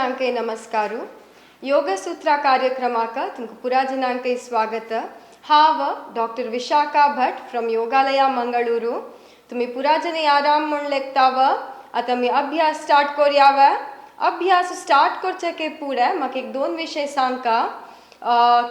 जनांके नमस्कारू योग सूत्र कार्यक्रमाक तुमक पुरा जनांके स्वागत हाव doctor Vishakha Bhat from योगालया Mangaluru तुम्ही पुरा जने आराम म्हण लेखताव आता मी अभ्यास स्टार्ट करूयाव अभ्यास स्टार्ट करचे पुढे म्हाका एक दोन विषय सांगका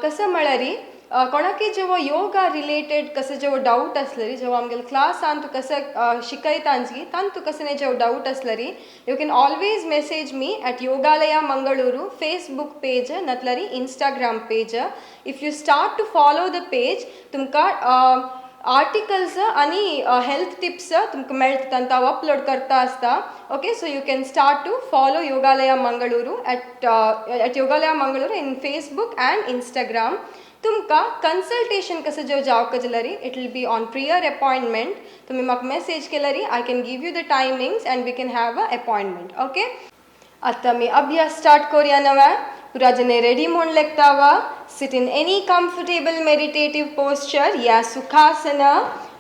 कसं म्हळ्यारी कोणाकी जेव्हा योगा रिलेटेड कसं जेव्हा डाऊट असलरी जेव्हा आमगेल क्लास आन तू कसं शिकयतांची तान तू कसं नाही जेव्हा डाऊट असलरी you can always message me at Yogalaya Mangaluru Facebook page नतलरी Instagram page if you start to follow the page तुमका आर्टिकल्स आणि हेल्थ टिप्स तुमका मेळटात हांव अपलोड करता आसता okay so you can start to follow Yogalaya Mangaluru at Yogalaya Mangaluru in Facebook and Instagram तुमका consultation कसं जेव जावक जलरी it will be on prior appointment तुम्ही म्हाका मेसेज केलरी I can give you the timings and we can have a appointment okay आता मी अभ्यास स्टार्ट करूया नवा पुरा जने रेडी म्हूण लेखतावा sit in any comfortable meditative posture या सुखासन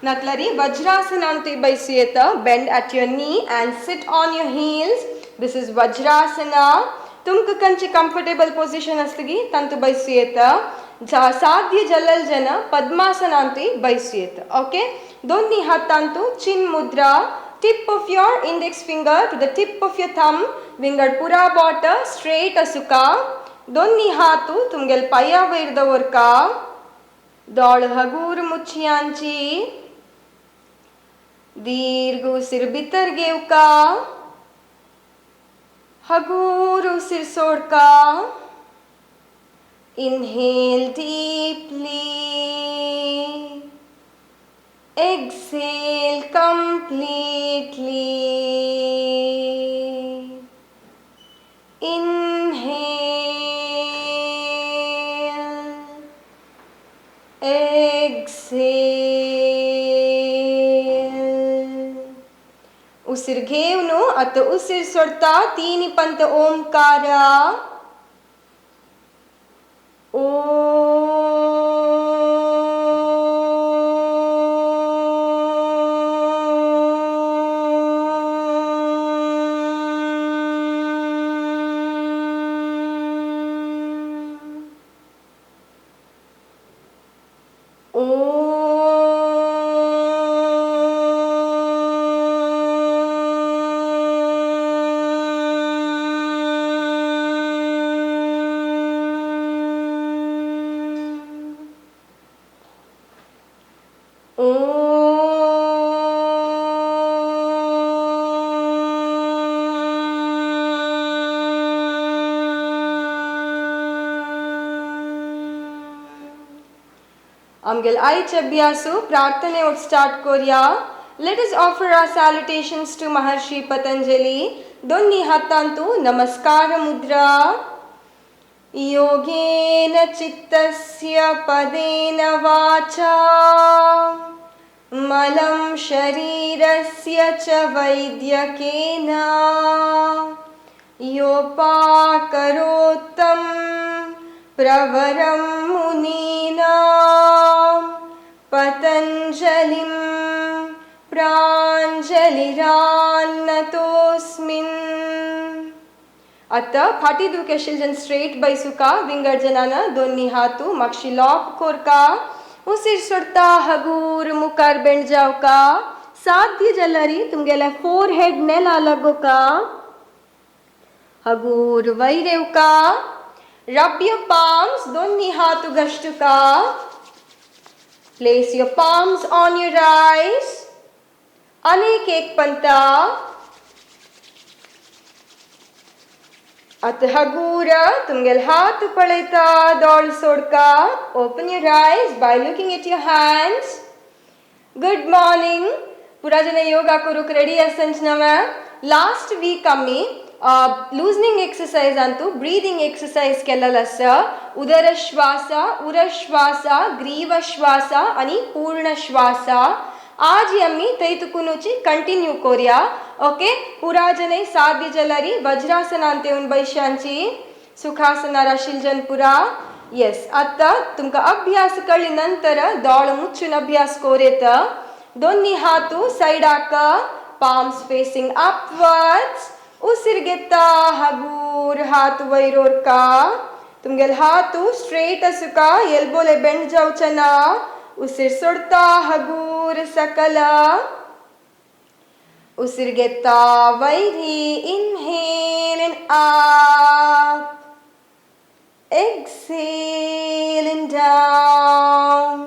नतलरी वज्रासन ती बैसू येता bend at your knee and sit on your heels this is Vajrasana तुमका कंची कंफर्टेबल पोजिशन असली तंतु बैसू येता साध्य जलल जन पद्मासनांती बैसू येता ओके दोन्ही हातांतू चिन मुद्रा tip of your index finger to the tip of your thumb विंगड पुरा बोट स्ट्रेट असुका दोन्ही हातू तुमगेल पाया वयर दवरका दोळ हगूर मुच्छयांची दीर्घ उसीर भितर घेवका हगूर उसीर सोडका Inhale deeply, exhale completely. Inhale, exhale. उसीर घेवनु आता उसीर सोडता तीन पंत ओंकारा आमगेल आयचे अभ्यासू प्रार्थने उठ स्टार्ट करूया let us offer our salutations to Maharshi Patanjali दोन्ही हातांतू नमस्कार मुद्रा योगेन चित्तस्य पदेन वाचा मलं शरीरस्य च वैद्यकेन योपाकरोत्तं प्रवरं मुनीना पतंजलिं प्राञ्जलिरान्नतोऽस्मिन् आता फाटी दुखेशिल स्ट्रेट बैसुका विंगड जनाना दोन्ही हातू मक्षी लॉक कोरका उसीर सोडता हगूर मुखार बेंड जावका साध्य जलरी तुमगेल्या फोर हेड नेला लगोका हगूर वैरेवका रब योर पाम्स दोन्ही हातू गश्टुका place your palms on your eyes अनेक एक पंता अत हगूर तुमगेल हाथ पळयता दोळ सोडका open your eyes by looking at your hands good morning पुरा जने योगा करूक रेडी आसंच नवा लास्ट वीक आम्ही लूजनिंग एक्सरसाइज अंतू ब्रीदिंग एक्सरसाइज केलेला आसा उदर श्वास उरश्वास ग्रीव श्वास आणि पूर्ण श्वास आज आम्ही तैतुकुनुची कंटिन्यू करूया ओके पुरा जने साध्य जलरी वज्रासनांत येऊन बैशांची सुखासना राशील जन पुरा येस आता तुमका अभ्यास कळली नंतर दोळ मुच्छून अभ्यास कोरेत दोन्ही हातू साइडाक palms facing upwards उसिर घेता हगूर हगूर हाथ वैरोर का तुमगेल हाथु स्ट्रेट असुका एल्बोले बेंड जाऊचना उसिर सोडता हगूर सकल उसिरगेता वैरी inhale and up exhale and down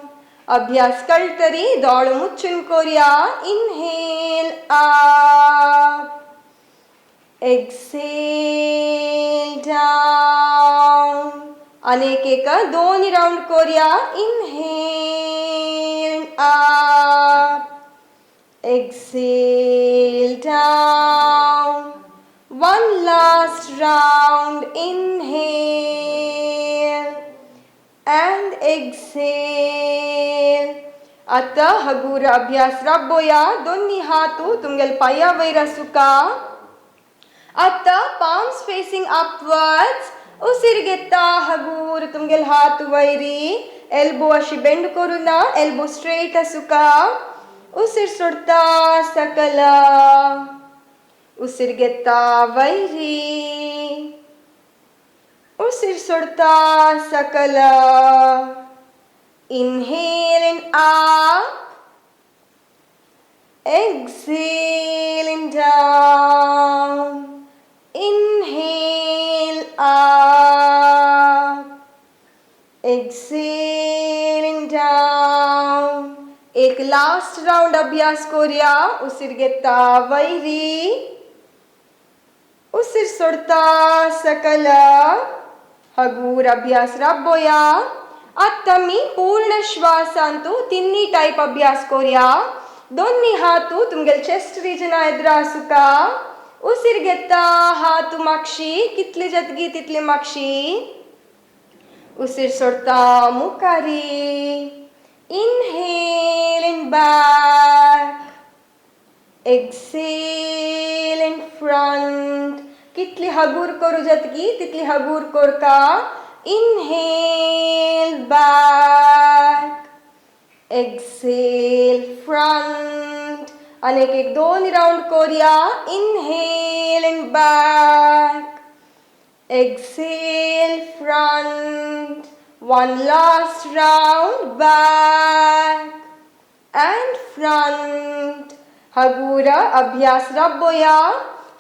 अभ्यास कळतरी दोळ मुच्छुन कोरिया इनहेल अप exhale down अनेक एक दोन्ही राउंड कोरिया inhale up exhale down one last round inhale and exhale आता हगूर अभ्यास राबोया दोन्ही हातू तुमगेल पाया वैरा सुका आता palms facing upwards उसिरगेता हगूर तुमगेल हात वैरी एल्बो अशी बेंड करूना एल्बो स्ट्रेट असुका उसिर सोडता सकल उसिरगेता वैरी उसिर सोडता सकल inhale and up exhale and down inhale up exhale and down एक लास्ट राउंड अभ्यास कोरिया उसिरगेता वैरी उसिर सोडता सकल हगूर अभ्यास राबोया आता मी पूर्ण श्वास अंतु तिन्नी टाइप अभ्यास कोरिया दोन्ही हातू तुमगेल चेस्ट रीजन एद्रा सुका उसिरगेता हातू माक्षी कितले जतगी तितले माक्षी उसिर सोडता मुकारी inhale and back exhale and front कितली हगूर करू जतगी तितली हगूर कोरका inhale back exhale front अनेक एक दोन राउंड कोरिया inhale and back exhale front one last round back and front हगूरा अभ्यास राबोया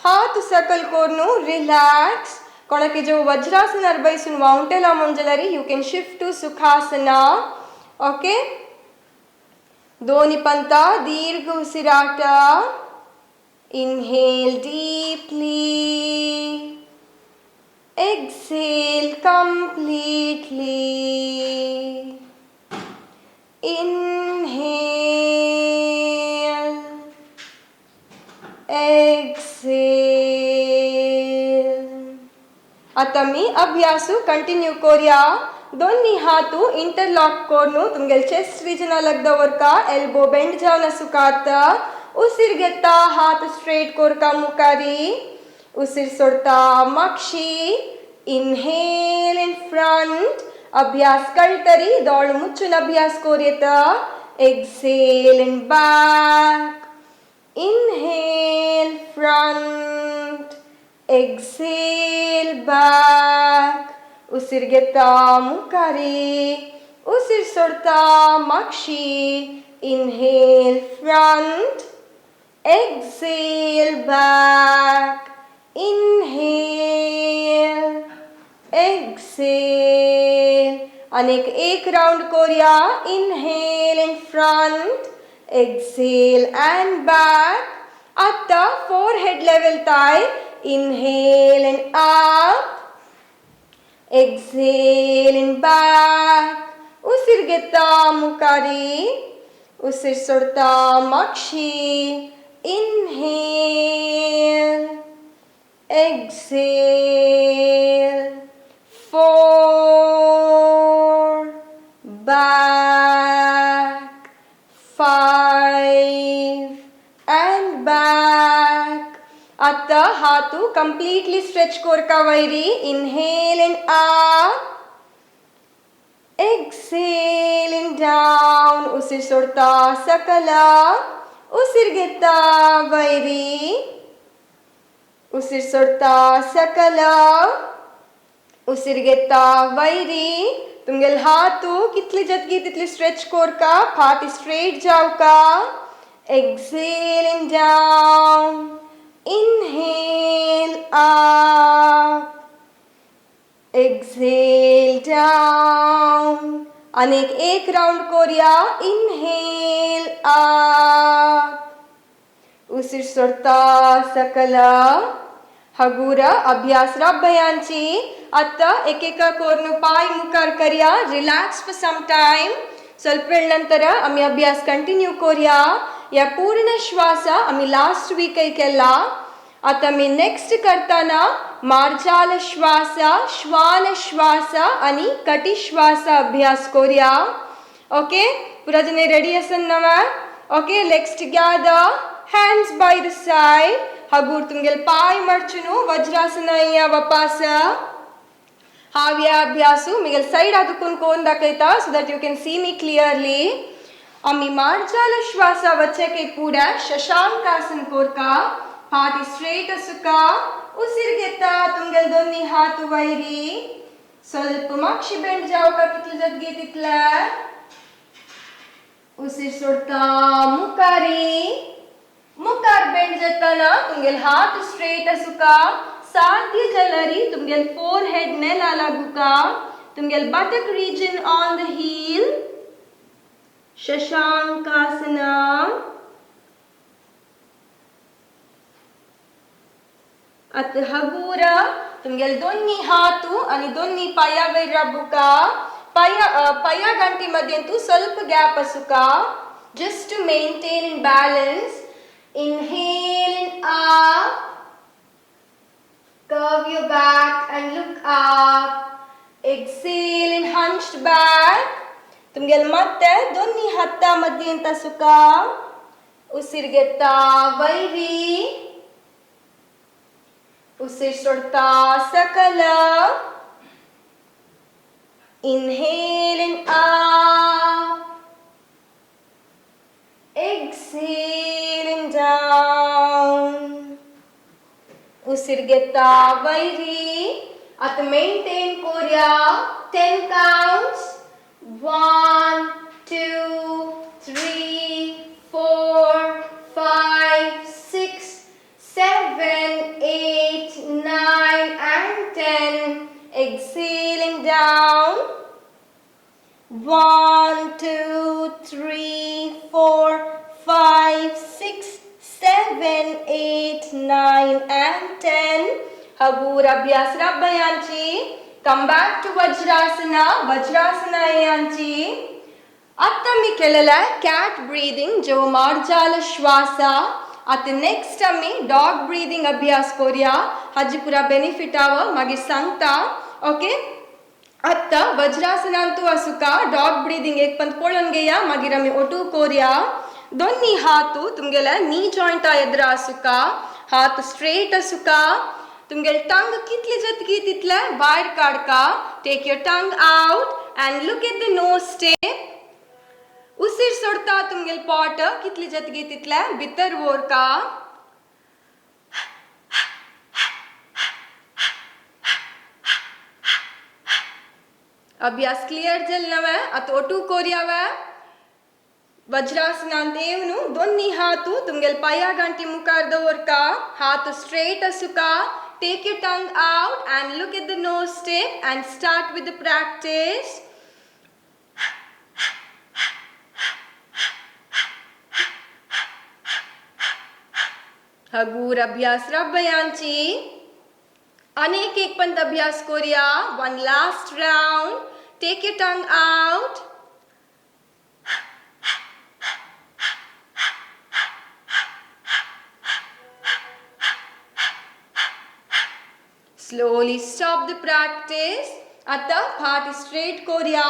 हाथ सकल कोरनु रिलैक्स कोणके जो वज्रासन अरबैसुन वाउंटेला मंजलरी you can shift to Sukhasana okay दोनी पंता दीर्घ उसिराट inhale deeply exhale completely inhale exhale आता मी अभ्यासु कंटिन्यू कोरिया दोन्ही हातू इंटरलॉक कोरनु तुमगेल चेस्ट रीजन अलग दवरका एल्बो बेंड जावना सुकाता उसिरगेता हाथ स्ट्रेट कोरका मुकारी उसिर सोडता माक्षी इनहेल इन फ्रंट अभ्यास कळतरी दोळ मुच्छुन अभ्यास कोरेता exhale in back inhale front exhale back उसिरगेता मुकारी उसिर सोडता माक्षी inhale front exhale back inhale exhale अनेक एक राउंड कोरिया inhale in front exhale and back आता forehead level ताई inhale and up exhale and back उसिरगेता मुकारी उसिर सोडता माक्षी inhale exhale 4 back 5 and back आता हाथू completely stretch कोरका वैरी inhale and up exhale and down उसिर सोडता सकला उसिरगेता वैरी उसिर सोडता सकल उसिर घेता वैरी तुमगेल हातू कितली जतगी तितली स्ट्रेच कोरका फाटी स्ट्रेट जावका exhaling down inhale up exhale down अनेक एक राउंड कोरिया inhale up उसिर सोडता सकल हगूर अभ्यास रब्बयांची आता एक एक कोरनु पाय मुखार करिया रिलॅक्स फॉर सम टाइम ಸ್ವಲ್ಪ ವೇಳ ನಂತರ आम्ही अभ्यास कंटिन्यू कोरिया या पूर्ण श्वास आम्ही लास्ट वीक केला आता मी नेक्स्ट करताना मार्जाल श्वास श्वान श्वास आणि कटी श्वास अभ्यास कोरिया ओके पुरा जने रेडी असन नवा okay let's together hands by the side हगूर तुमगेल पाय मर्चुनु वज्रासन या वापस हाव्या अभ्यासु मिगल साइड आदुकुन कोन दाखयता so that you can see me clearly आम्ही मार्जाल श्वास वच्चे के पूरा शशांकासन कोरका पाटी स्ट्रेट असुका उसिर घेता तुमगेल दोन्ही हात वैरी ಸ್ವಲ್ಪ माक्षी बेंड जावका कितले जतगे तितला उसिर सोडता मुकारी मुखार बेंड जाताना तुमगेल हात स्ट्रेट असुका साध्य जलरी तुमगेल फोरहेड नेला लागुका तुमगेल बटक रीजन ऑन द heel शशांकासना अत हगूर तुमगेल दोन्ही हातू आणि दोन्ही पाया वैर रबुका पाया गंटी मध्यंतू ಸ್ವಲ್ಪ gap Asuka just to maintain in balance inhale in up curve your back and look up exhale in hunched back तुमगेल ಮತ್ತೆ दोन्ही हाता मध्यंत असुका उसिर घेता वैरी उसिर सोडता सकल inhale in up exhale in down उसिर घेता वैरी आता maintain Korea 10 counts 1 2 3 4 5 6 7 8 9 and 10 exhaling down 1 2 3 4 5 6 7 8 9 and 10 हगूर अभ्यास रब्बयांची come back to वज्रासना वज्रासना यांची आता मी केलेला कॅट ब्रीदिंग जो मार्जाल श्वास आता नेक्स्ट आम्ही डॉग ब्रीदिंग अभ्यास करूया हाजी पुरा बेनिफिट आव मागीर सांगता ओके आता वज्रासनांतू असुका डॉग ब्रीदिंग एक पंत पळोवन घेया मागीर आम्ही ओटू करूया दोन्ही हातू तुमगेला नी जॉइंटा एद्र असुका हात स्ट्रेट असुका तुमगेल टंग कितली जतगी तितले भायर काडका take your tongue out and look at the nose step उसिर सोडता तुमगेल पॉट कितली जतगी तितले भितर वोरका अभ्यास क्लियर जल्नवे आता ओटू कोरियावे वज्रासनांत येवनु दोन्ही हातू तुमगेल पाया गंटी मुखार दवरका हात straight Asuka take your tongue out and look at the nose tip and start with the practice हगूर अभ्यास रब्बयांची अनेक एक पंत अभ्यास करूया one last round take your tongue out slowly stop the practice आता heart straight korea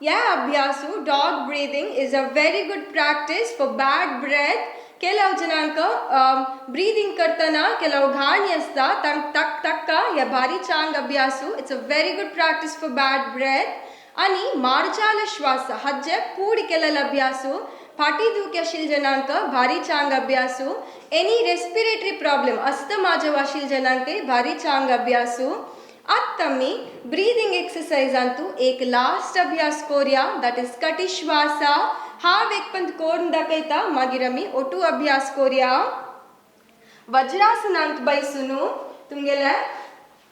या अभ्यासु dog breathing is a very good practice for bad breath ಕೆಲವು ಜನಾಂಕ breathing करताना ಕೆಲವು घाणी असता तक तक तक या भारी चांग अभ्यासु it's a very good practice for bad breath आणि मार्जाल श्वास हज्जे कूडी केलेला अभ्यासु फाटी दुख आशिल जनांक भारी चांग अभ्यासू एनी रेस्पिरेटरी प्रॉब्लेम अस्थमा जो आशिल जनांक भारी चांग अभ्यासू आता मी ब्रीदिंग एक्सरसाइज अंतू एक लास्ट अभ्यास कोरिया दॅट इज कटी श्वासा हा वेगपंत कोरून दाखयता मागीर आमी ओटू अभ्यास कोरिया वज्रासनांत बैसुनु तुमगेले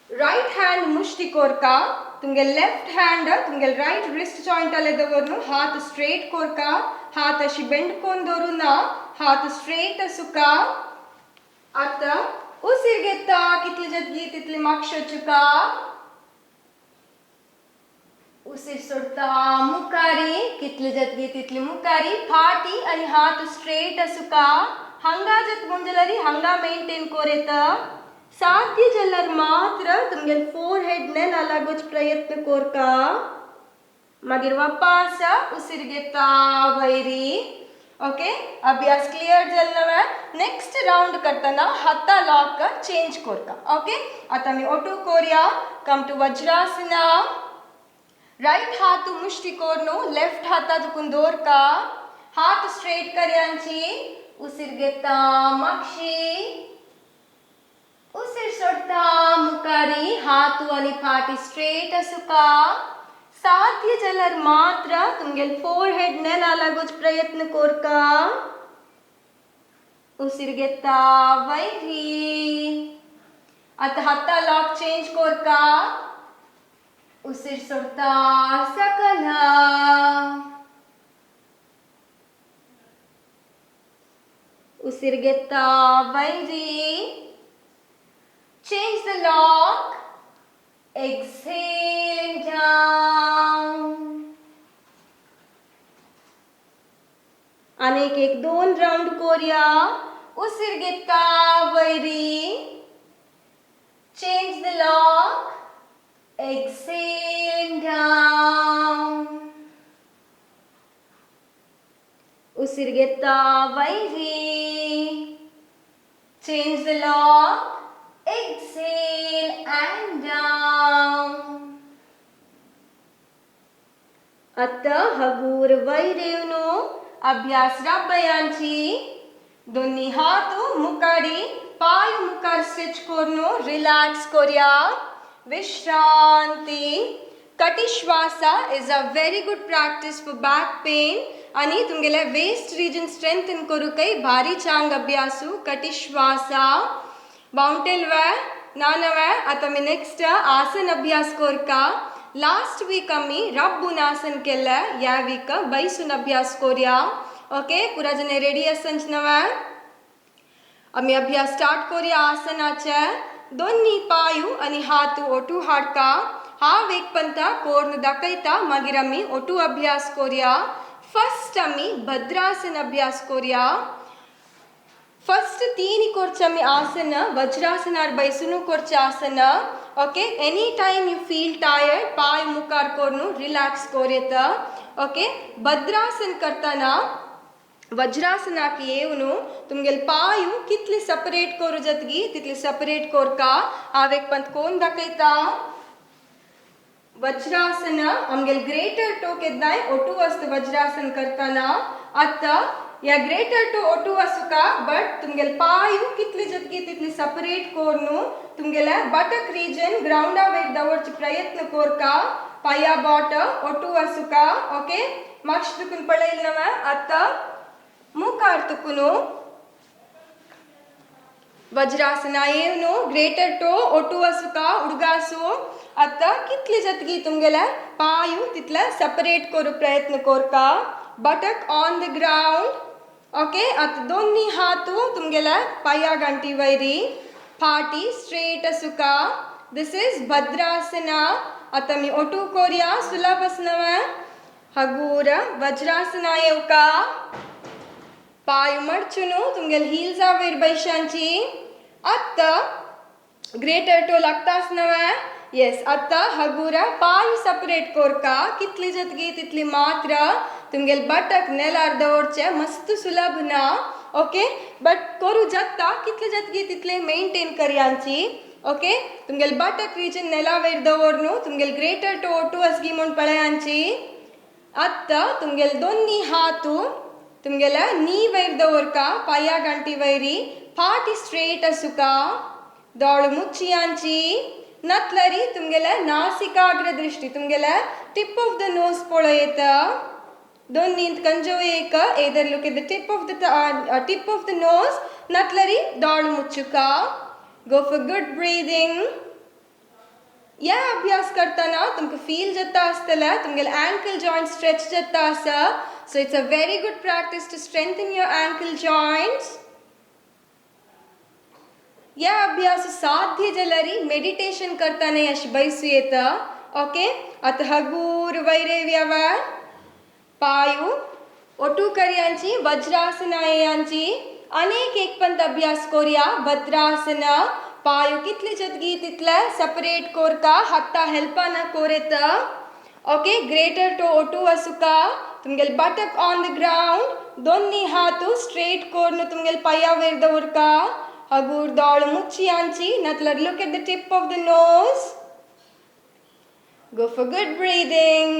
राइट हैंड मुष्टी कोरका तुमगे लेफ्ट हैंड तुमगे राइट रिस्ट जॉइंट अले दवरनु हाथ स्ट्रेट कोरका हाथ अशी बेंड कोन दवरुना हाथ स्ट्रेट असुका आता उसिर घेता कितली जतगी तितली मागशोचुका उसिर सोडता मुकारी कितली जतगी तितली मुकारी फाटी आणि हाथ स्ट्रेट असुका हंगा जत मुंजलरी हंगा मेंटेन कोरेत साध्य जल्लर मात्र तुमगे फोरहेड ने लागोच प्रयत्न कोरका मागीर वापस उसिर घेता वैरी ओके अभ्यास क्लियर जल्लवे नेक्स्ट राउंड करताना हाता लॉक चेंज कोरका ओके आता मी ओटू कोरिया कम टू वज्रासना राइट हाथ मुष्टी कोरनु लेफ्ट हाता दुकुन दोरका हाथ स्ट्रेट करयांची उसिर घेता मागशी उसिर सोडता मुकारी हाथ आणि फाटी स्ट्रेट असुका साध्य जलर मात्र तुमगे फोरहेड ने लागोच प्रयत्न कोरका उसिर घेता वैरी आता हाता लॉक चेंज कोरका उसिर सोडता सकला उसिर घेता वैरी change the lock exhale down अनेक एक दोन राउंड कोरिया उसिर घेता वैरी change the lock exhale down उसिर घेता वैरी change the lock exhale and down आता हगूर वैरेवनु अभ्यास राबयांची दोन्ही हात मुकारी पाय मुकार स्ट्रेच कोरनु रिलॅक्स कोरिया विश्रांती कटी श्वासा is a very good practice for back pain आणि तुमगेले वेस्ट रिजन स्ट्रेंथन करूकय भारी चांग अभ्यासू कटी श्वासा बाउंटेल वे नानवे आता मी नेक्स्ट आसन अभ्यास कोरका लास्ट वीक आम्ही रब्बून आसन केले या वीक बैसून अभ्यास कोरिया ओके पुरा जने रेडी असंच नवे आम्ही अभ्यास स्टार्ट कोरिया आसनाचे दोन्ही पायू आणि हात ओटू हाडका हा वेगपंत कोर्न दाखयता मागीर आम्ही ओटू अभ्यास कोरिया फर्स्ट आम्ही भद्रासन अभ्यास कोरिया फर्स्ट तीन कोर्च आम्ही आसन वज्रासनार बैसुनु कोर्च आसन okay any time you feel tired पाय मुकार कोरनु रिलॅक्स कोरेत ओके भद्रासन करताना वज्रासनाक येवनु तुमगेल पायू कितली सेपरेट कोरू जतगी तितली सेपरेट कोरका हावेक पंत कोण दाखयता वज्रासन आमगेल ग्रेटर टो केदाय ओटू वस्त वज्रासन करताना आता या ग्रेटर टू ओटू असुका बट तुमगेल पायू कितली जतगी तितली सेपरेट कोरनु तुमगेले बटक रीजन ग्राउंडा वेट दवरचे प्रयत्न कोरका पाया बॉट ओटू असुका ओके माक्ष तुकुन पळेल नवे आता मुकार तुकुनु वज्रासना येवनु ग्रेटर टो ओटू असुका उडगासु आता कितली जतगी तुमगेले पायू तितले सेपरेट करू प्रयत्न कोरका बटक ऑन द ग्राउंड ओके आता दोन्ही हात तुमगेले पाया गंटी वैरी फाटी स्ट्रेट असुका दिस इज भद्रासना आता मी ओटू कोरिया सुलभ असनवे हगूर वज्रासना येवका पाय मडचुनु तुमगेल हील्स वैर बैशांची आता ग्रेटर टो लागतास नवे येस आता हगूरा पाय सेपरेट कोरका कितली जतगी तितली मात्र तुमगेल बटक नेलार दवरचे मस्त सुलभ ना ओके बट करू जत्ता कितले जतगी तितले मेंटेन करयांची ओके तुमगेल बटक रीजन नेला वैर दवरनु तुमगेल ग्रेटर टो ओटू असगी म्हूण पळयांची आता तुमगेल दोन्ही हात तुमगेला नी वयर दवरका पाया गांठी वयरी फाटी स्ट्रेट असुका दोळ मुच्चियांची नतलरी तुमगेला नासिकाग्र दृष्टी तुमगेला टिप ऑफ द नोज पळयता दोन्ही कंजो एक either look at the tip of the nose नतलरी दोळ मुच्चुका go for good breathing या अभ्यास करताना तुमका फील जाता आसतला तुमगेला ankle joint stretch जाता आसा so it's a very good practice to strengthen your ankle joints या अभ्यास साध्य जलरी मेडिटेशन करताना अशी बैसू येता ओके आता हगूर वैरव्यावर पायू ओटू कर्यांची वज्रासनायांची अनेक एक पंत अभ्यास कोरिया भद्रासन पायू कितली जतगी तितले सेपरेट कोरका हत्ता हेल्पाना कोरेता ओके ग्रेटर टो ओटू असुका तुमगेल बटक ऑन द ग्राउंड दोन्ही हातू स्ट्रेट कोरनु तुमगेल पाया वयर दवरका हगूर दोळ मुच्चियांची नतलर look at the tip of the nose go for good breathing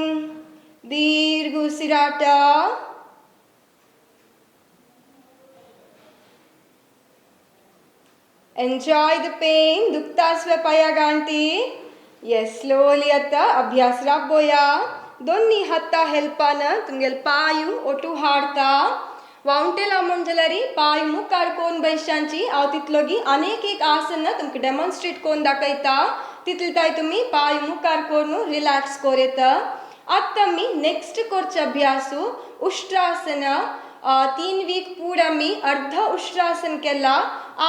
दीर्घ उसिराटा enjoy the pain दुखता स्व पाया गांठी yes slowly आता अभ्यास राबोया दोन्ही हत्ता हेल्पाना तुमगेल पायू ओटू हाडता वाउंटेला मंजलरी पाय मुखार कोण बैशांची हांव तितलोगी अनेक एक आसन तुमकां डेमॉन्स्ट्रेट कोण दाखयता तितलताय तुमी पाय मुखार कोण रिलॅक्स कोरेता आतां आमी नेक्स्ट कोरचे अभ्यासू उष्ट्रासन 3 वीक पूड आमी अर्ध उष्ट्रासन केला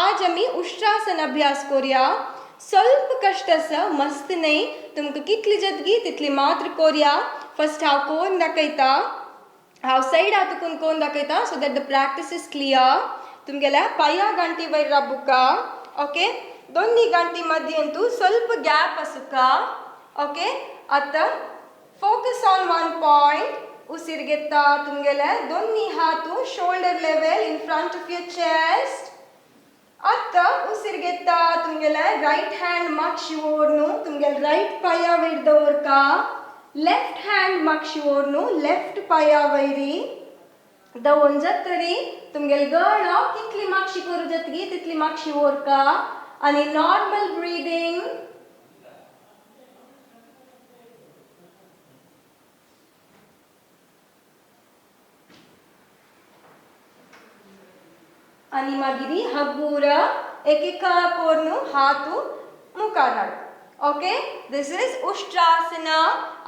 आज आमी उष्ट्रासन अभ्यास कोरया ಸ್ವಲ್ಪ कष्ट आसा मस्त नाही तुमकां कितली जतगी तितली मात्र कोरया फर्स्ट हांव कोण दाखयता हांव साइड हातून कोण दाखयता so that the practice is clear तुमगेल्या पाया गांठी वयर राबुका ओके दोन्ही गांठी मध्यंतू ಸ್ವಲ್ಪ गॅप आसुका ओके आतां फोकस ऑन वन पॉइंट उसिर घेता तुमगेल्या दोन्ही हातू shoulder level in front of your chest आतां उसिर घेता तुमगेल्या राइट हँड मागशिवोरनु तुमगेल राइट पाया वयर दवरका लेफ्ट हँड मागशिवोरनु लेफ्ट पाया वयरी दवोन जतरी तुमगेल गळो कितली मागशी करू जतगी तितली मागशी वरका आणि नॉर्मल ब्रीदिंग आणि मागिरी हगूर एकेका कोरनु हातू मुखार हाड ओके दिस इज उष्ट्रासना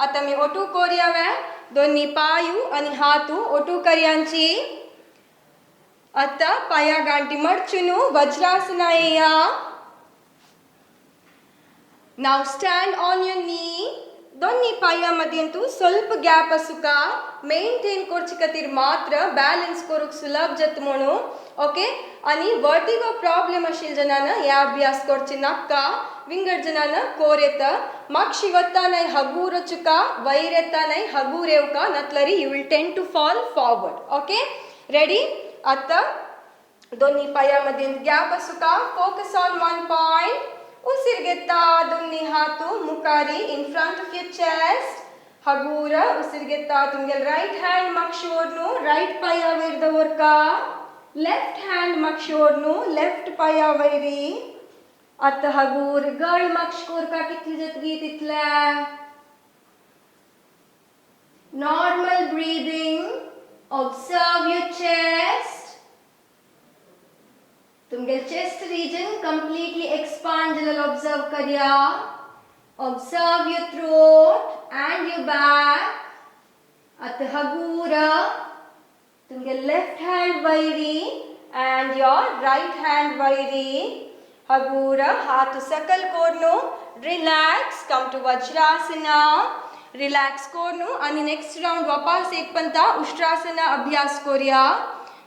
आता मी ओटू कोरयावे दोन्ही पायू आणि हातू ओटू कर्यांची आता पाया गांठी मडचुनु वज्रासना येया now stand on your knee दोन्ही पाया मध्यंतू ಸ್ವಲ್ಪ गॅप असुका मेंटेन करचे खातीर मात्र बॅलन्स करूक सुलभ जात म्हणू ओके आणि वर्टिगो प्रॉब्लेम आशिल जनाना या अभ्यास करचे नाका विंगड जनाना कोर येता मागशी वत्ता नाही हगूर चुका वयर येता नाही हगूर येवका नतलरी you will tend to fall forward okay ready आता दोन्ही पाया मध्यंत गॅप असुका फोकस ऑन वन पॉइंट उसिर घेता दोन्ही हातू मुखारी in front of your chest हगूर उसिर घेता तुमगेल राइट हँड मागशिवोरनु राइट पाया वयर दवरका लेफ्ट हँड मागशिवोरनु लेफ्ट पाया वयरी आता हगूर गळ मागश कोरका कितली जतगी तितल्या normal breathing observe your chest तुमगेल चेस्ट रीजन कंप्लीटली एक्सपांड जलल ऑब्जर्व करिया observe your throat and your back आता हगूर तुमगेल लेफ्ट हैंड वयरी एंड योर राइट हैंड वयरी हगूर हाथ सकल कोरनु relax come to Vajrasana relax कोरनु आणि नेक्स्ट राउंड वापस एक पंता उष्ट्रासना अभ्यास कोरिया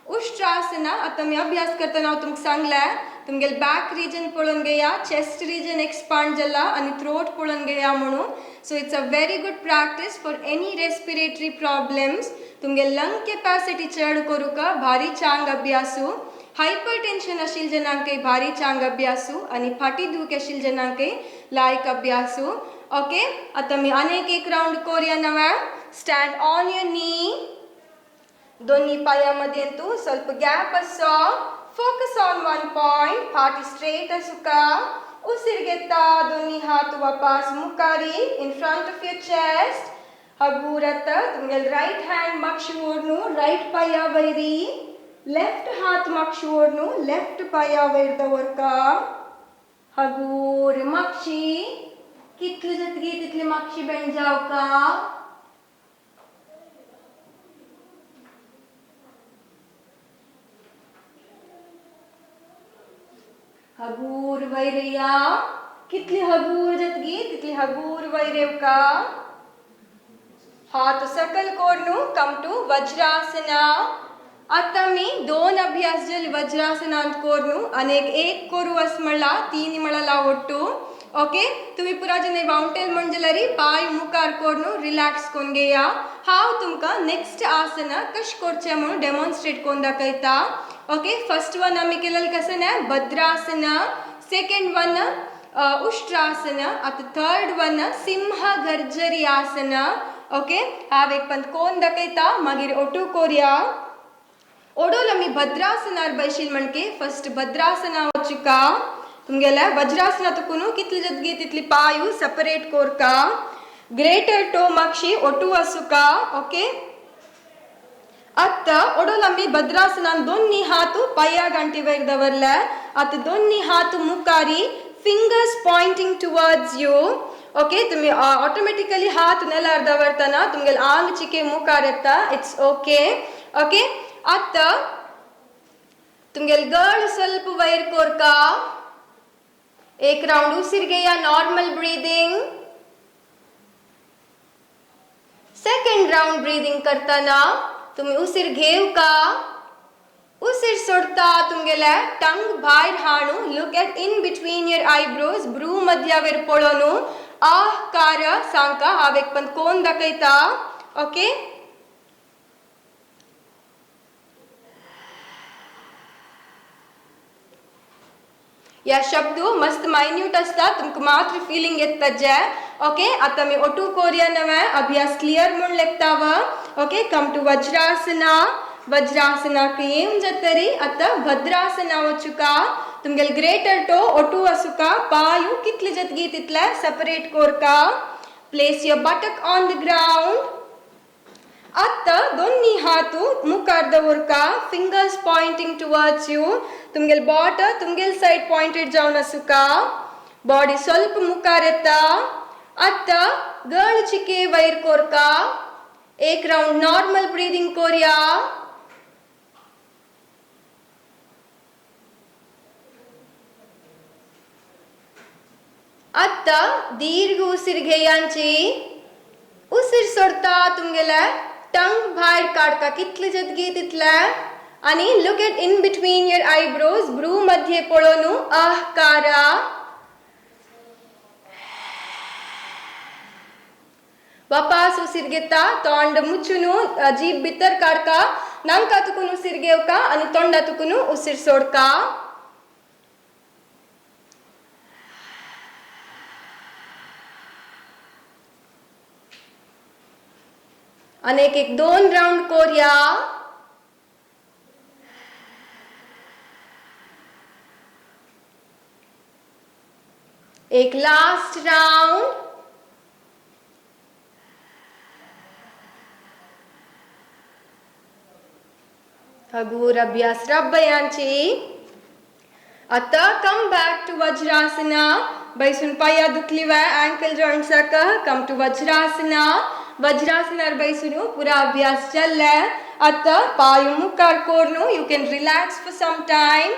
उष्ट्रासना आता मी अभ्यास करताना तुमक सांगला तुमगेल बॅक रिजन पळून घेया चेस्ट रिजन एक्सपांड जाला आणि थ्रोट पळून घेया म्हणून so it's a very good practice for any respiratory problems तुमगेल लंग कॅपॅसिटी चढ करूका भारी चांग अभ्यासू हायपरटेन्शन आशिल जनांके भारी चांग अभ्यासू आणि फाटी दुख आशिल जनांके लायक अभ्यासू ओके आता मी अनेक एक राउंड कोरिया नव्या स्टँड ऑन युअर नी दोन्ही पायामध्येंतू ಸ್ವಲ್ಪ ಗ್ಯಾಪ್ असो. Focus on one point. पाठी straight असू का. उसिरगेता दोन्ही हात वापस मुखारी in front of your chest. हगूरत तुमगेल right hand मागशी ओढणू right पाया वैरी. Left हात मागशी ओढणू left पाया वैर दवर का. हगूर मागशी कितली जतगी तितली मागशी बेंड जाव का. हगूर वैरया कितली हगूर जतगी तितली हगूर वैरेव का. हात सकल कोरनु कम टू वज्रासना. आता मी 2 अभ्यास जल वज्रासनांत कोरनु अनेक एक कोरू असमळा 3 मळला ಒಟ್ಟು. ओके तुम्ही पुरा जने वाउंटेल मंजलरी पाय मुखार कोरनु रिलॅक्स कोन घेया. हाव तुमका नेक्स्ट आसन कश कोरचे म्हणून डेमॉन्स्ट्रेट कोन दाखयता. ओके फर्स्ट वन आम्ही केलेलं कसं आहे भद्रासन. Second one Ushtrasana. आता थर्ड वन सिंह गर्जरी आसन. ओके हाव एक पण कोण दाखयता मागीर ओटू कोरया. ओडोल आम्ही भद्रासनार बैशील म्हणके फर्स्ट भद्रासना वचुका. तुमगेला वज्रासना तुकुनु कितली जतगी तितली पायू सेपरेट कोरका. ग्रेटर टो मागशी ओटू असुका. ओके आता ओडोल आम्ही भद्रासनान दोन्ही हात पाया गांठी वैर दवरला. आता दोन्ही हात मुखारी fingers pointing towards you. Okay तुम्ही ऑटोमॅटिकली हात नेलार दवरतना तुमगेल आंग चिके मुखार येता. It's okay. ओके आता तुमगेल गळ ಸ್ವಲ್ಪ वैर कोरका. एक राउंड उसिर घेया normal breathing. Second round breathing करताना तुम्ही उसिर घेव का. उसिर सोडता तुमगेला टंग भायर हाणू. Look at in between your eyebrows ब्रू मध्यावर पळोनु आकार सांका. हाव एक पण कोण दाखयता. ओके या शब्द मस्त मायन्यूट असतात तुमका मात्र फिलिंग येता जे. ओके आता मी ओटू कोरिया नवे अभ्यास क्लियर म्हणून लेखताव. Okay come to वज्रासना. वज्रासना केम जतरी आता भद्रासना वचुका. तुमगेल ग्रेटर टो ओटू असुका. पायू कितली जतगी तितले सेपरेट कोरका. Place your buttock on the ground. आता दोन्ही हात मुखार दवरका. Fingers pointing towards you. तुमगेल बॉट तुमगेल साइड पॉइंटेड जावन असुका. बॉडी ಸ್ವಲ್ಪ मुखार येता. आता गळ चिके वैर कोरका. एक राउंड नॉर्मल ब्रीदिंग कोरिया. आता दीर्घ उसिर घेयांची. उसिर सोडता तुमगेला टंग भायर काढका कितली जतगी तितले. आणि look at in between your eyebrows ब्रू मध्ये पळोनु आहकारा. वापस उसिर घेता तोंड मुचुनु जीभ भितर काढका. नांकातुकुन उसिर घेवका आणि तोंडातुकुन उसिर सोडका. अनेक एक 2 राउंड कोरिया. एक लास्ट राउंड. हगूर अभ्यास रब्बयांची. आता कम बॅक टू वज्रासना. बैसून पाया दुखली वा अँकल जॉइंट साका. Come to Vajrasana. वज्रासनार बैसून पुरा अभ्यास चलला. आता पायू मुखार कोरनु. You can relax for some time.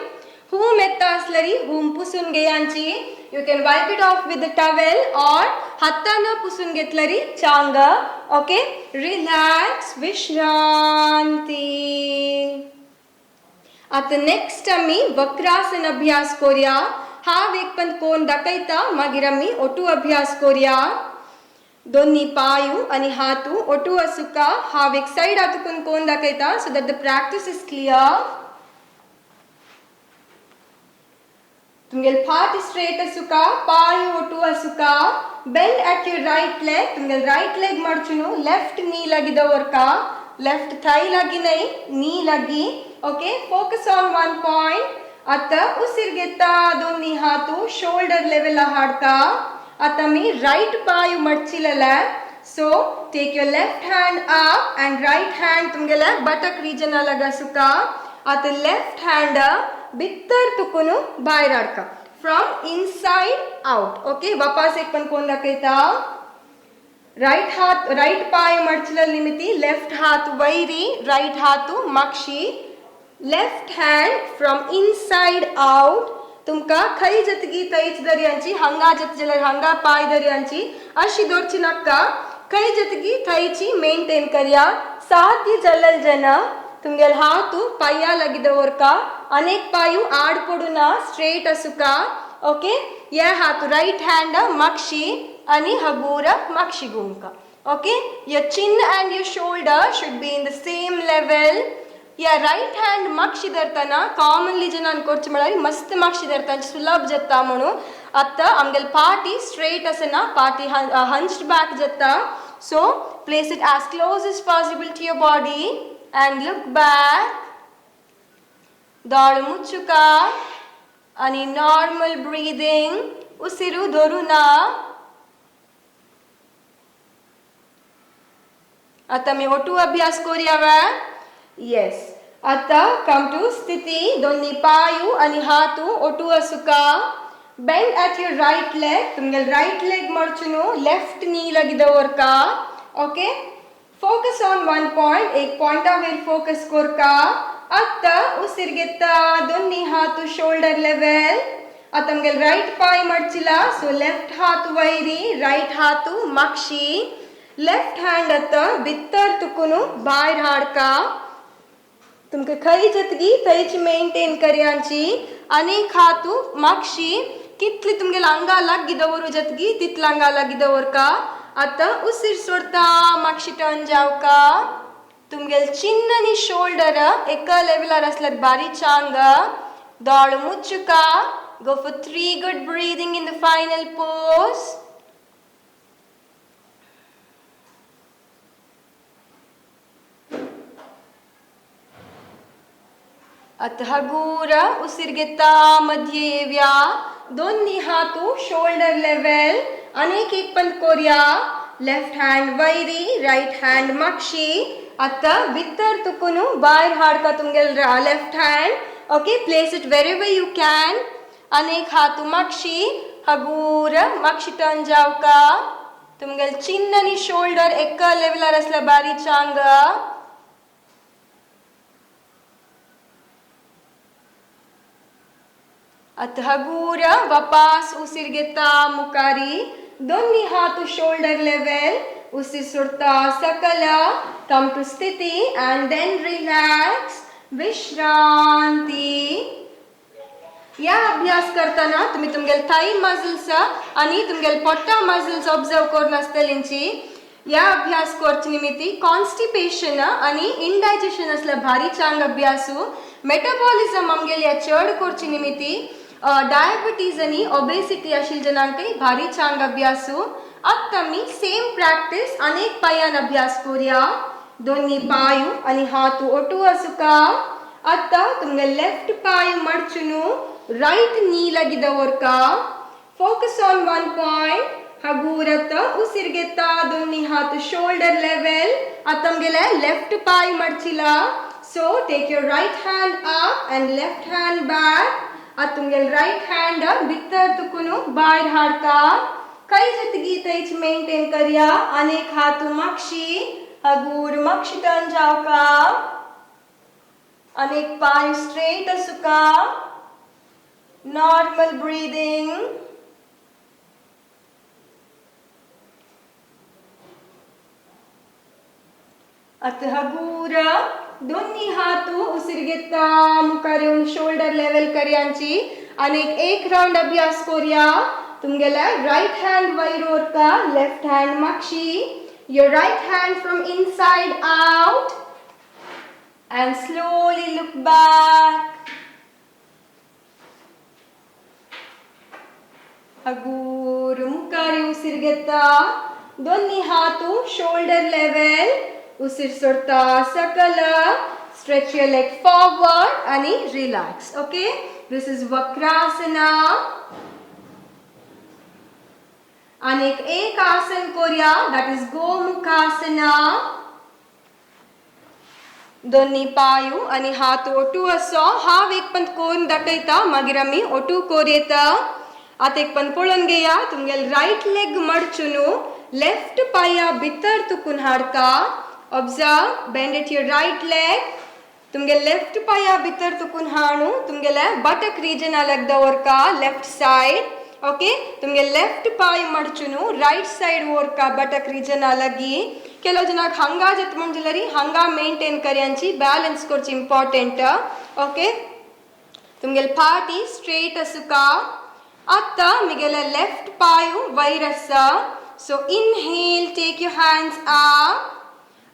हूम येता असलरी हूम पुसून घेयांची. You can wipe it off with the towel और हातानं पुसून घेतलरी चांग. ओके रिलॅक्स विश्रांती. आता नेक्स्ट आम्ही वक्रासन अभ्यास कोरिया. हाव एक पण कोण दाखयता मागीर आम्ही ओटू अभ्यास कोरिया. दोन्ही पायू आणि हातू ओटू असुका. हाव एक साइड हातून कोण दाखयता so that the practice is clear. तुमगेल फाट स्ट्रेट असुका. पायू ओटू असुका. Bend at your right leg. तुमगेल राइट लेग मडचुनु लेफ्ट नी लगी दवरका. लेफ्ट थाई लगी नहीं, नी लगी. Okay, focus on one point. आता उसिर घेता दोन्ही हातू शोल्डर लेवल हाडका. आता मी राइट पाय मडचिलेला. So take your left hand up and right hand तुमगेला बटक रीजन अलग सुका. आता लेफ्ट हैंड बित्तर तुकुनु बाहेर हाडका. From inside out. ओके, वापस एक पण कोण दाखयता. राइट हाथ राइट पाय मडचिल निमित्ती लेफ्ट हाथ वैरी, राइट हाथ मागशी. Left hand from inside out. तुमका खरी जतगी थैच दर्यांची, हांगा जतजलर हांगा पाय दर्यांची अशी दोरची नक्का. खरी जतगी थैची मेंटेन करया. साथी जलल जना तुमगेल हाथ पाया लगिदवरका. अनेक पायु आड पडुना स्ट्रेट असुका. ओके, या हाथ राइट हैंड मागशी आणि हगूर मागशी गुंका. Okay, your chin and your shoulder should be in the same level. या राइट हैंड मागशी धरताना कॉमनली जन अनकोर्च म्हळ्यार मस्त मागशी धरताना सुलभ जाता म्हणून. आता आमगेल पार्टी स्ट्रेट असना, पार्टी हंच्ड बैक जाता. सो place it as close as possible to your body and look back. दाळ मुಚ್ಚುका आणि नॉर्मल ब्रीदिंग. उसिरू धरुना. आता मी ओटू अभ्यास करूया. येस, आता कम टू स्थिती. दोन्ही पायू आणि हातू ओटू असुका. Bend at your right leg. तुमगेल राइट लेग मडचुनु लेफ्ट नी लगिदवरका. Okay, focus on one point. एक पॉइंट वयर फोकस करका. आता उसिर घेता दोन्ही हातू शोल्डर लेवल. आता तुमगेल राइट पाय मडचिला. सो लेफ्ट हात वैरी, राइट हातू मागशी. लेफ्ट हैंड आता बित्तर तुकुनु बाहेर हाडका. तुमके खरी जतगी थैची मेंटेन करयांची. अनेक हातू मागशी कितली तुमगे लांगा लगिदवरू जतगी तितला लांगा लगिदवरका. आता उसिर सोडता मागशी टर्न जावका. तुमगेल चिन्न आणि शोल्डर एका लेवलर असल्यार बारी चांग. दाळ मुಚ್ಚುका. Go for 3 good breathing in the final pose. आता हगूर उसिर घेता मध्ये येव्या. दोन्ही हातू शोल्डर लेवल. अनेक एक पण करूया. लेफ्ट हैंड वैरी, राइट हैंड मागशी. आता बित्तर तुकुनु बाहेर हाडका तुमगेल left hand. Okay, place it wherever you can. अनेक हातू मागशी. हगूर मागशी टर्न जावका. तुमगेल चिन्न आणि शोल्डर एका लेवलर असल्या बारी चांग. आता हगूर वापस उसिर घेता मुकारी. दोन्ही हात शोल्डर लेवल. उसिर सोडता सकल. कम टू स्थिती एंड देन रिलॅक्स. विश्रांती. या अभ्यास करताना तुम्ही तुमगेल थाई मसल्स आणि तुमगेल पोट्टा मसल्स ऑब्जर्व करून आसतलींची. या अभ्यास करचे निमित्ती कॉन्स्टिपेशन आणि इंडायजेशन असल्या भारी चांग अभ्यासू. मेटाबॉलिझम आमगेल या चढ करचे निमित्ती डायबिटीज आणि ओबेसिटी आशिल जनांकय भारी चांग अभ्यासू. आता मी सेम प्रॅक्टिस अनेक पायान अभ्यास करूया. दोन्ही पायू आणि हातू ओटू असुका. आता तुमगे लेफ्ट पाय मडचुनु राइट नी लगिदवरका. Focus on one point. हगूरत उसिर घेता दोन्ही हात शोल्डर लेवल. आता तुमगेले लेफ्ट पाय मडचिला. So take your right hand up and left hand back. आता तुमगेल राइट हैंड बित्तर तुकुनु बाहेर हाडका. कई जतगी थैच मेंटेन करया. अनेक हातू मागशी. हगूर मागशी टर्न जावका. अनेक पाय स्ट्रेट असुका. Normal breathing. आता हगूर दोन्ही हातू उसिर घेता मुखार येऊन शोल्डर लेवल करयांची. अनेक एक राउंड अभ्यास करूया. तुमगेला राइट हैंड वयर उरका. लेफ्ट हैंड मागशी. Your right hand from inside out and slowly look back. हगूर मुखार उसिर घेता. दोन्ही हातू शोल्डर लेवल. उसir सोडता सकल. Stretch your leg forward आणि relax. Okay, this is Vakrasana. आणि एक आसन करूया, that is गोमुखासना. दोन्ही पायू आणि हात ओटू असो. हाव एक पण कोण दाखयता मागीर आमी ओटू कोरयता. आता एक पण पळोवन घेया. तुमगेल राईट लेग मडचुनू लेफ्ट पाया भितर तुकून हाडका. Observe, bend it your right leg. तुमगे लेफ्ट पाया भितर तुकून हाडू. तुमगेले बटक रीजन अलग दवरका लेफ्ट साइड. ओके, तुमगे लेफ्ट पाय मडचुनू राइट साइड वरका बटक रीजन अलगी. ಕೆಲವು ಜನ ಹಂಗ ಜತ್ ಮುಂಜಿಲ್ಲರಿ ಹಂಗ ಮೇಂಟೈನ್ ಕರಿಯಂಚಿ ಬ್ಯಾಲೆನ್ಸ್ ಕೊರ್ಚಿ ಇಂಪಾರ್ಟೆಂಟ್. ಓಕೆ, ತುಮ್ಗೆಲ್ ಪಾಟಿ ಸ್ಟ್ರೇಟ್ ಅಸುಕ. ಅತ್ತ ಮಿಗೆಲ ಲೆಫ್ಟ್ ಪಾಯು ವೈರಸ. So inhale, take your hands up.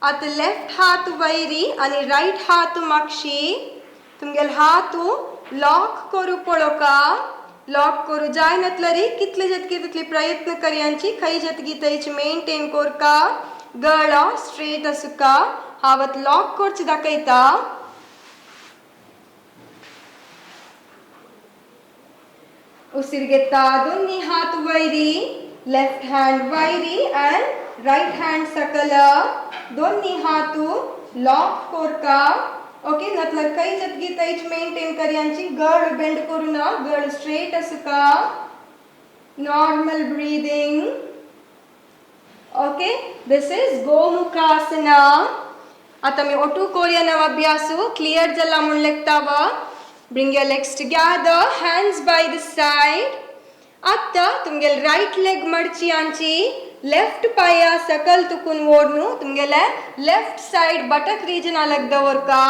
आता लेफ्ट हात वैरी आणि राईट हात मागशी. तुमगेल हातू लॉक करू पळोका. लॉक करू जाय नतलरी कितले जतकी तितली प्रयत्न करयांची. खै जतकी थंयची मेंटेन कोरका. गळो स्ट्रेट असुका. हावत लॉक करची दाखयता. उसीर घेता. दोन्ही हात वैरी. लेफ्ट हँड वैरी अँड राईट हँड सकल. दोन्ही हातू लॉक कोरका. ओके, नतलर खै जतकी थंयच मेंटेन करयांची. गळ बेंड करू ना. गळ स्ट्रेट असुका. Normal breathing. Okay, this is Gomukhasana. आता मी ओटू कोरिया नव अभ्यासू क्लियर जाला म्हूण लेखतावा. Bring your legs together, hands by the side. आता तुमगेल राइट लेग मडची आंची. लेफ्ट पाया सकल तुकून ओढनू. तुमगेले लेफ्ट साइड बटक रीजन अलग दवरका.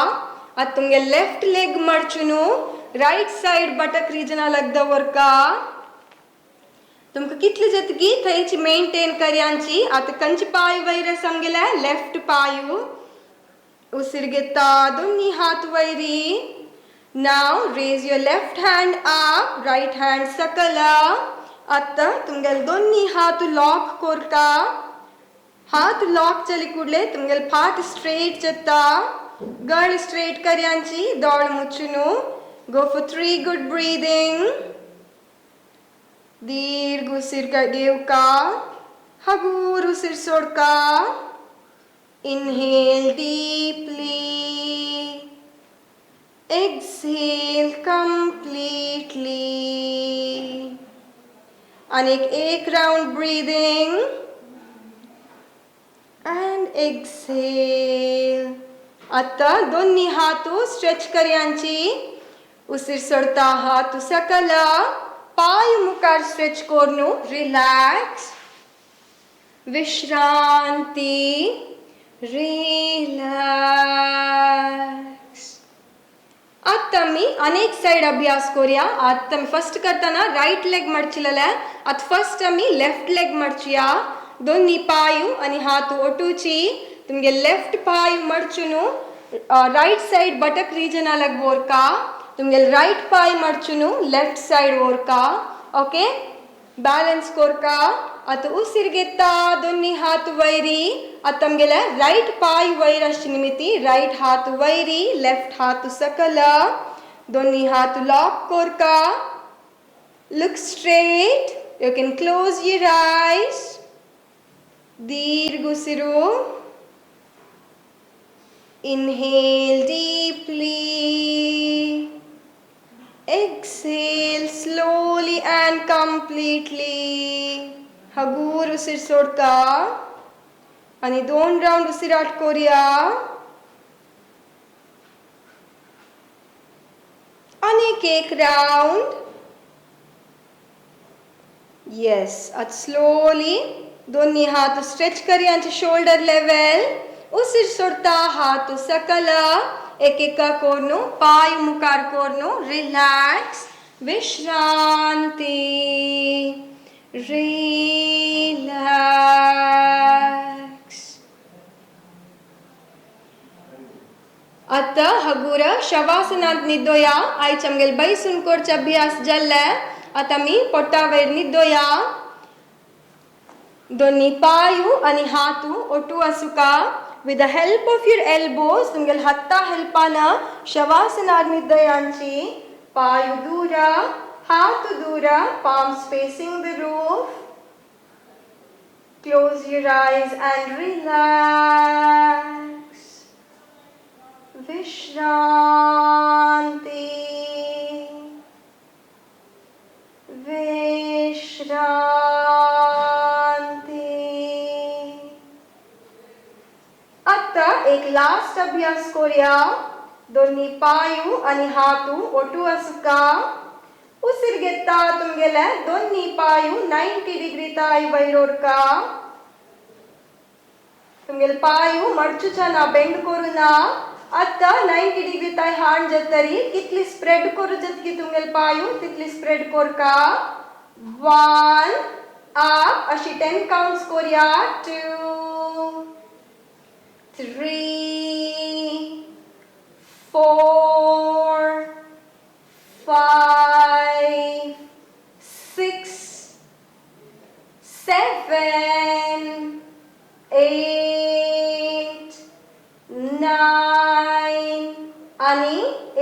आता तुमगेल लेफ्ट लेग मडचुनू राइट साइड बटक रीजन अलग दवरका. तुमका कितली जतकी थंयची मेंटेन करयांची. आता कंची पाय वैर समगेले लेफ्ट पायू. उसीर घेता. दोन्ही हात vary. Now raise your left hand up, right hand sakala. आता तुमगेल दोन्ही हात लॉक कोरका. हात लॉक चली कुडले तुमगेल फाट स्ट्रेट जता. गळ straight करयांची. दोळ मुचुनू. Go for 3 good breathing. दीर्घ उसीर घेवका. हगूर उसीर सोडका. Inhale deeply. Exhale completely. आणि एक राउंड breathing and exhale. आता दोन्ही हातू स्ट्रेच करयांची. उसीर सोडता. हातू सकल. पाय मुखार स्ट्रेच कोरनू. रिलॅक्स. विश्रांती. रिलॅक्स. आता मी अनेक साइड अभ्यास करूया. आता मी फर्स्ट करताना राइट लेग मडचिलेले. आता फर्स्ट आम्ही लेफ्ट लेग मडचुया. दोन्ही पायू आणि हात ओटूची. तुमगे लेफ्ट पाय मडचुनू राइट साइड बटक रीजन अलग वरका. तुमगे राइट पाय मडचुनू लेफ्ट साइड वरका. ओके, बैलेंस कोरका. आता उसीर घेता. दोन्ही हात वैरी. आता तुमगेले राइट पाय वैर अशी निमित्ती. राइट हात वैरी, लेफ्ट हात सकल. दोन्ही हात लॉक कोरका. Look straight. You can close your eyes. दीर्घ उसिरू. Inhale deeply. Exhale slowly and completely. हगूर उसीर सोडका. आणि 2 राउंड उसिराट करूया. आणि एक राउंड. येस, आता स्लोली दोन्ही हात स्ट्रेच करयांचे शोल्डर लेवल. उसीर सोडता. हात सकल. एक कोरनू. पाय मुखार कोरनू. रिलॅक्स. विश्रांती. रिलॅक्स. आता हगूर शवासनात निदोया. आयच्या आमगेल बैसून कोरचे अभ्यास जाल्ले. आता मी पोटा वयर निदोया. दोन्ही पायू आणि हातू ओटू Asuka. with the help of your elbows तुमगेल हत्ता हेल्पाना शवासनार निद्दयांची पायु दूरा हाथ दूरा palms facing the roof. Close your eyes and relax. Vishranti, Vishranti. आता एक लास्ट अभ्यास करूया. दोन्ही पायू आणि हातू ओटू असुका. उसिर घेता तुमगेले दोन्ही पायू 90 डिग्री ताई वैरोरका. तुमगेल पायू मडचुचाना बेंड करूना. आता 90 डिग्री ताई हांड जतरी कितली स्प्रेड करू जतकी तुमगेल पायू तितली स्प्रेड कोरका. 1 अप अशी 10 काउंट्स करूया. 2 3 4 5 6 7 8 9 आणि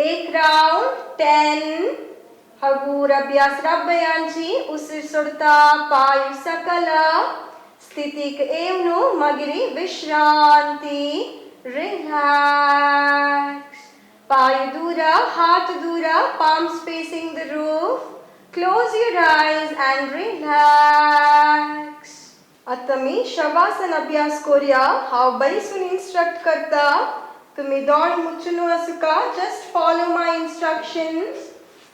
एक राउंड 10. हगूर अभ्यास रब्बयांची उसिर सोडता पायु सकल स्थितिक एवनु मगिरी विश्रांति रिलैक्स. पायु दूरा हाथ दूरा palms facing the roof. Close your eyes and relax. आता मी शवासन अभ्यास करूया. हांव बैसून इंस्ट्रक्ट करता. तुम्ही दोळ मुच्चुनु असुका. Just follow my instructions.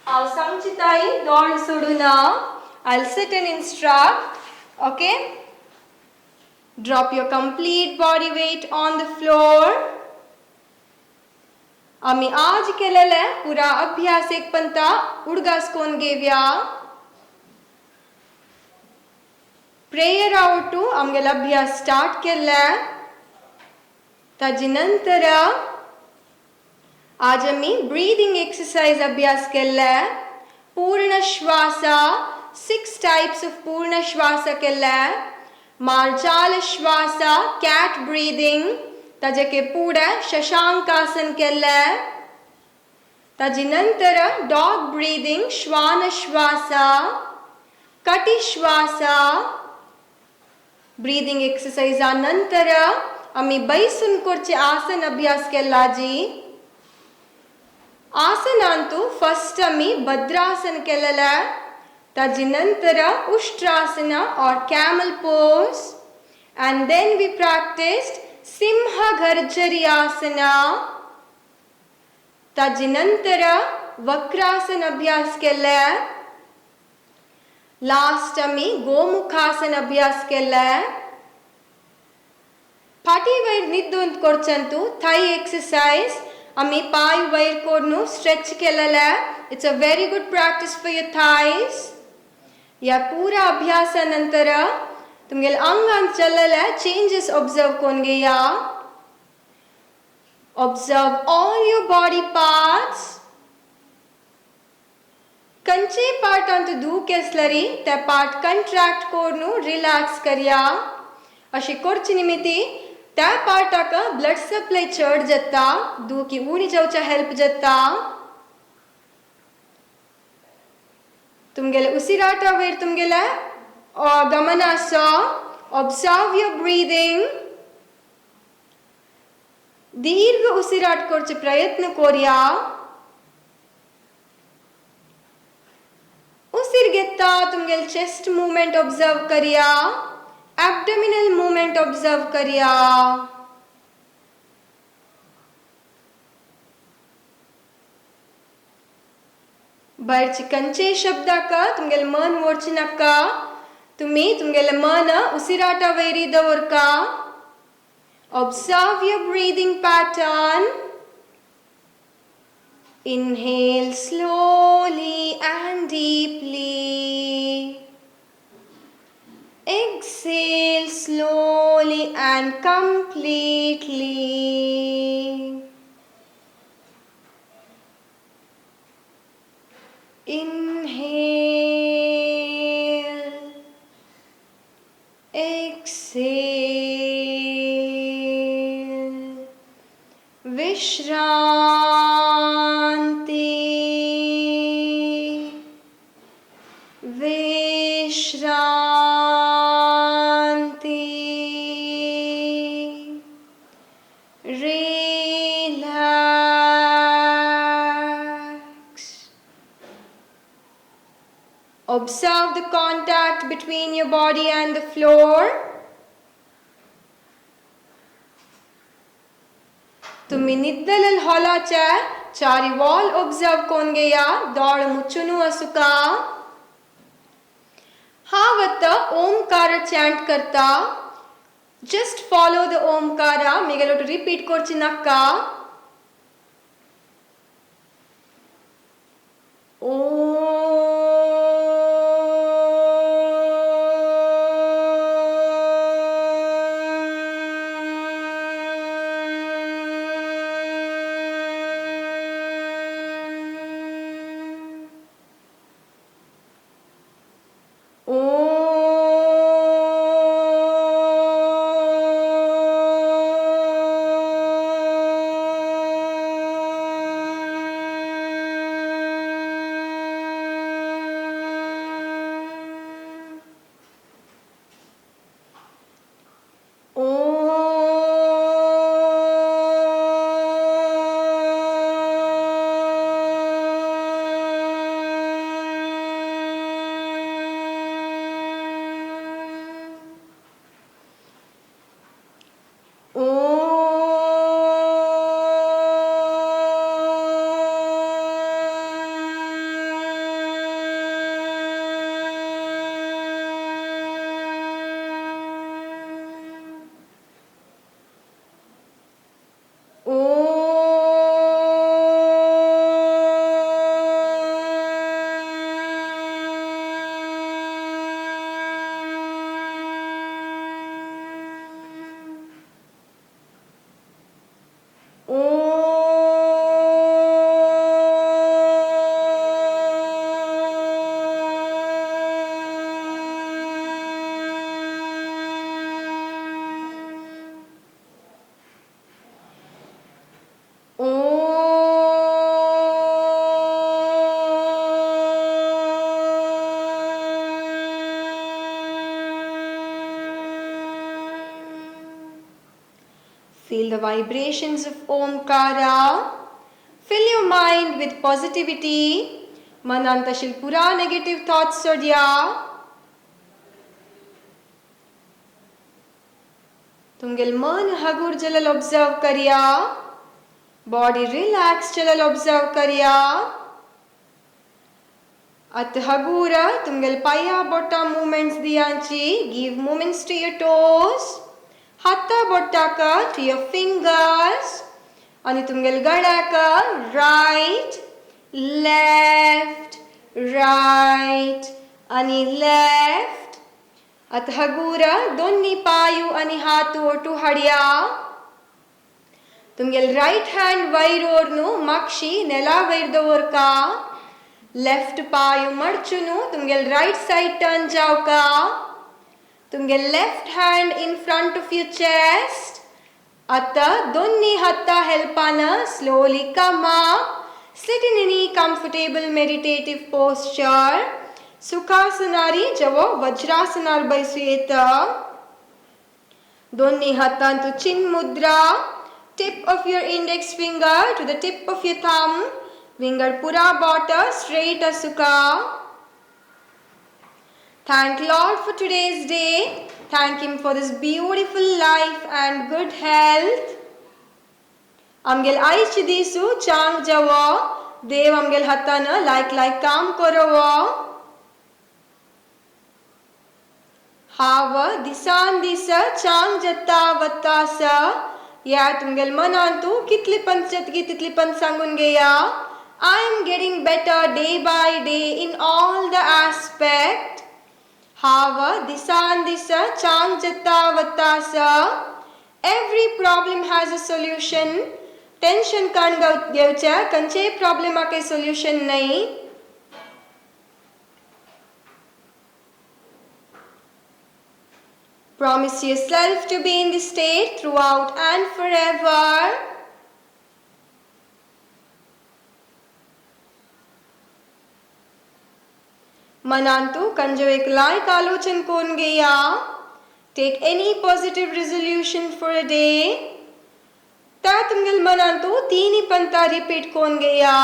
हांव सांगचिताय दोळ सोडुना. I'll sit and instruct. Okay? Drop your complete body weight on the floor. आम्ही आज केलेले पुरा अभ्यास एक पंता उडगासकोन घेवया. प्रेयर आवटू आमगेला अभ्यास स्टार्ट केले. ताजे नंतर आज आम्ही ब्रीदिंग एक्सरसाइज अभ्यास केले. पूर्ण श्वास 6 टाइप्स ऑफ पूर्ण श्वास केले. मार्जाल श्वास कैट ब्रीदिंग ताजे के पुढे शशांकासन केले. ताजे नंतर डॉग ब्रीदिंग श्वान श्वास कटी श्वास. ब्रीदिंग एक्सरसाइज नंतर आम्ही बैसून करचे आसन अभ्यास केला जी. आसनांतू फर्स्ट आम्ही भद्रासन केलेला. ताजे नंतर Ustrasana or camel pose. and then we practiced सिंह गर्जरी आसना. ताजे नंतर वक्रासन अभ्यास केले. लास्ट आम्ही गोमुखासन अभ्यास केले. फाटी वयर निद्दून करचंतू थाई एक्सरसाइज आम्ही पाय वयर कोरनु स्ट्रेच केलेले. It's a very good practice for your thighs. या पूरा अभ्यासानंतर तुमगेल अंगांत चल्लेले चेंजेस ऑब्जर्व कोन घेया. Observe all your body parts. कंचे पार्टांत दुख असलरी ते पार्ट कंट्रैक्ट कोरनु रिलैक्स करिया. अशी करचे निमित्ती त्या पार्टाक ब्लड सप्लाय चढ जाता. दुखी उणी जावच्या हेल्प जाता. तुमगेले उसिराटा वयर तुमगेले गमन आसा. Observe your breathing. दीर्घ उसिराट करचे प्रयत्न करूया. उसिर घेता तुमगेल चेस्ट मूवमेंट ऑब्जर्व करिया. एब्डोमिनल मूवमेंट ऑब्जर्व करिया. भायरची कंचे शब्दाक तुमगेल मन ओडची नाका. तुम्ही तुमगेले मन उसिराटा वैरी दवरका. Observe your breathing pattern. Inhale slowly and deeply. Exhale slowly and completely. Inhale. Exhale. Vishranti Vishranti relax. Observe the contact between your body and the floor. तुम्ही निद्दलल हॉलाच्या चारी वॉल ऑब्जर्व कोण गया दौड़ मुचुनु असुका हावत ओमकार चैंट करता just follow the omkara megalo to repeat korchinakka Feel the vibrations of Omkara. Fill your mind with positivity. Manantashil pura negative thoughts sodya. Tumgel man hagur jalal observe kariya. Body relax jalal observe kariya. At hagura tumgel paya botta movements diyanchi. Give movements to your toes. Hatta bottaka to your fingers. Ani tumgel gadaka right, left, right, ani left. At hagura donni payu ani hatu otu hadiya. Tumgel right hand vairornu makshi nela vairdavorka. Left payu marchunu tumgel right side turn jauka. Tumgel left hand in front of your chest. Atta donni hatta helpana slowly come up. Sit in any comfortable meditative posture. Sukhasanari javo vajrasanar baisuyeta. Donni hatta to chin mudra. Tip of your index finger to the tip of your thumb. Finger pura bata straight asuka. Thank Lord for today's day. Thank Him for this beautiful life and good health. Amgel aish disu chang java. Dev amgel hatana like kam korova. Hava disan disa chang jatta vatasa. Ya tumgel manantu kitli panchat ki titli pansangun gaya. I am getting better day by day in all the aspects. Hava disan disa chang jatta vatasa. Every problem has a solution. Tension kan gaucha kanche problem ake solution nahi. Promise yourself to be in this state throughout and forever. मनांतु कंजो एक लायक आलोचन कोण गया. Take any positive resolution for a day. ता तुमगल मनांतु तीनी पंता repeat कोण गया.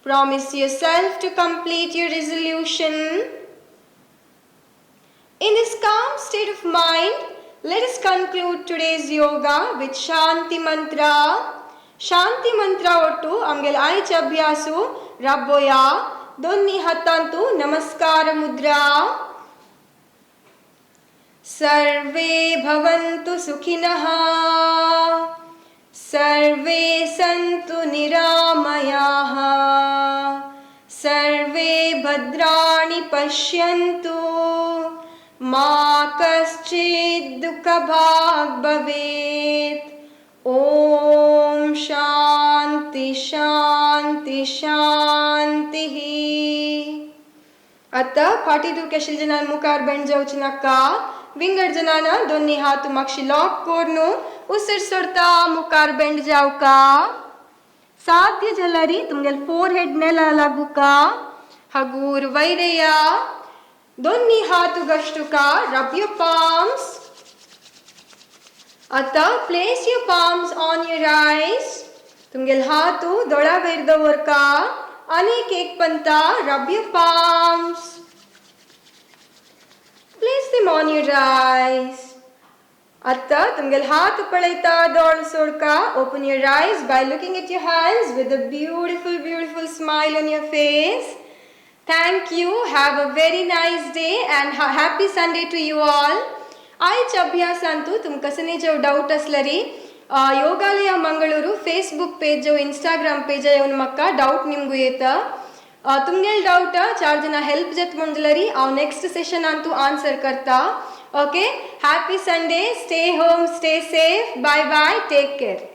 Promise yourself to complete your resolution. In this calm state of mind, let us conclude today's yoga with Shanti Mantra. Shanti Mantra ottu amgel aich abhyasu rabboya donni hattantu namaskara mudra. Sarve bhavantu sukhinah. Sarve santu niramayah. Sarve bhadrani pashyantu. मा कश्चित् दुःखभाग् भवेत्. ओम शांति शांति शांतिः. आता फाटीदूर केशील जनान मुखार bend जावची नाका. विंगड जनाना दोन्ही हात मागशी लॉक कोरनु उसर सोडता मुखार बेंड जावका. साध्य जल्लारी तुमगेल फोरहेड नेला लागुका. हगूर वैरया दोन्ही हाथ गश्टुका. Rub your palms. आता place your palms on your eyes. तुमगेल हाथु दोळा वैर दवरका. अनेक एक पंता rub your palms. Place them on your eyes. आता तुमगेल हाथ पळयता दोळ सोडका. Open your eyes by looking at your hands with a beautiful, beautiful smile on your face. Thank you. Have a very nice day and happy Sunday to you all. आयच्या अभ्यासांतू तुमकां कसनी जो doubt असलरी योगालय Mangaluru Facebook page जो Instagram page येवन म्हाका doubt निमगू येता. तुमगेल doubt 4 जना help जेत म्हणटलरी हांव नेक्स्ट सेशनांतू आन्सर करता. Okay. Happy Sunday. Stay home, stay safe. Bye bye. Take care.